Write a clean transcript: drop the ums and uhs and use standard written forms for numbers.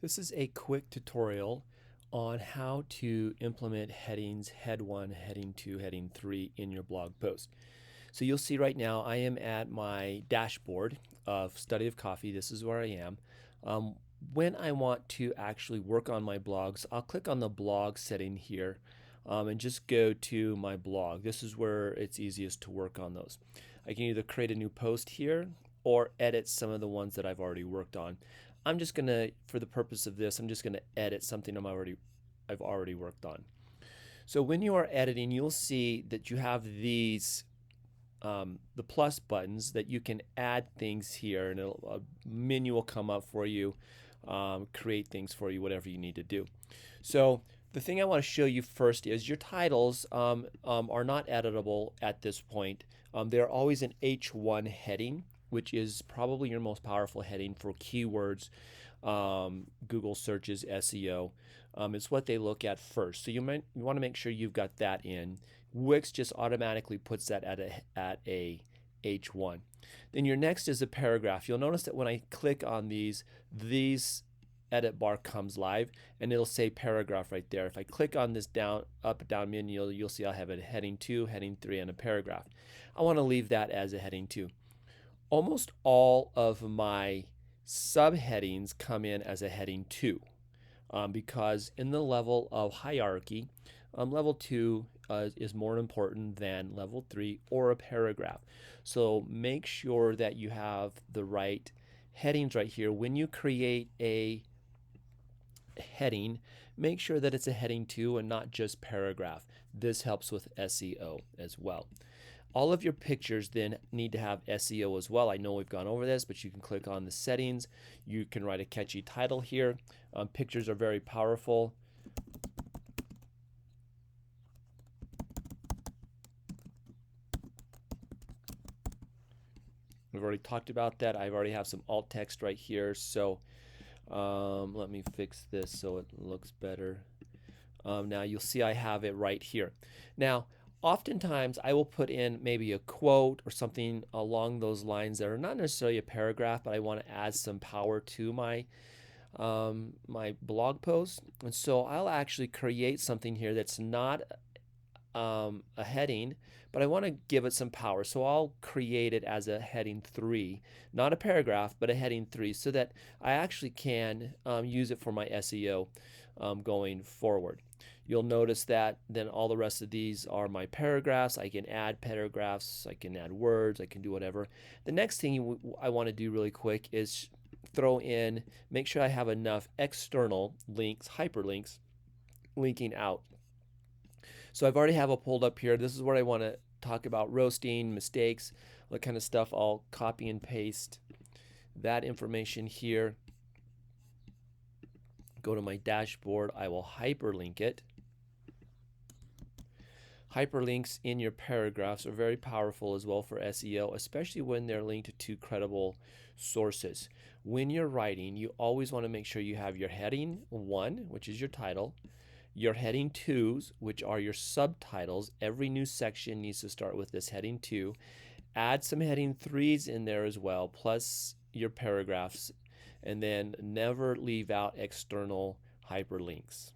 This is a quick tutorial on how to implement headings, head 1, heading 2, heading 3 in your blog post. So you'll see right now I am at my dashboard of Study of Coffee. This is where I am. When I want to actually work on my blogs, I'll click on the blog setting here and just go to my blog. This is where it's easiest to work on those. I can either create a new post here or edit some of the ones that I've already worked on. I'm just gonna, for the purpose of this, I'm just gonna edit something I've already worked on. So when you are editing, you'll see that you have these the plus buttons that you can add things here, and a menu will come up for you, create things for you, whatever you need to do. So the thing I want to show you first is your titles are not editable at this point. They're always an H1 heading, which is probably your most powerful heading for keywords, Google searches, SEO. It's what they look at first. So you want to make sure you've got that in. Wix just automatically puts that at a H1. Then your next is a paragraph. You'll notice that when I click on these edit bar comes live and it'll say paragraph right there. If I click on this up down menu, you'll see I have a heading 2, heading 3, and a paragraph. I want to leave that as a heading 2. Almost all of my subheadings come in as a heading 2 because in the level of hierarchy, level 2 is more important than level 3 or a paragraph. So make sure that you have the right headings right here. When you create a heading, make sure that it's a heading 2 and not just paragraph. This helps with SEO as well. All of your pictures then need to have SEO as well. I know we've gone over this, but you can click on the settings. You can write a catchy title here. Pictures are very powerful. We've already talked about that. I already have some alt text right here. So let me fix this so it looks better. Now you'll see I have it right here. Now, oftentimes I will put in maybe a quote or something along those lines that are not necessarily a paragraph, but I want to add some power to my my blog post. And so I'll actually create something here that's not a heading, but I want to give it some power. So I'll create it as a heading 3, not a paragraph, but a heading 3, so that I actually can use it for my SEO going forward. You'll notice that then all the rest of these are my paragraphs. I can add paragraphs, I can add words, I can do whatever. The next thing I want to do really quick is make sure I have enough external links, hyperlinks, linking out. So I've already have it pulled up here. This is where I want to talk about roasting, mistakes, that kind of stuff. I'll copy and paste that information here. Go to my dashboard. I will hyperlink it. Hyperlinks in your paragraphs are very powerful as well for SEO, especially when they're linked to credible sources. When you're writing, you always want to make sure you have your heading 1, which is your title, your heading 2s, which are your subtitles. Every new section needs to start with this heading 2. Add some heading 3s in there as well, plus your paragraphs, and then never leave out external hyperlinks.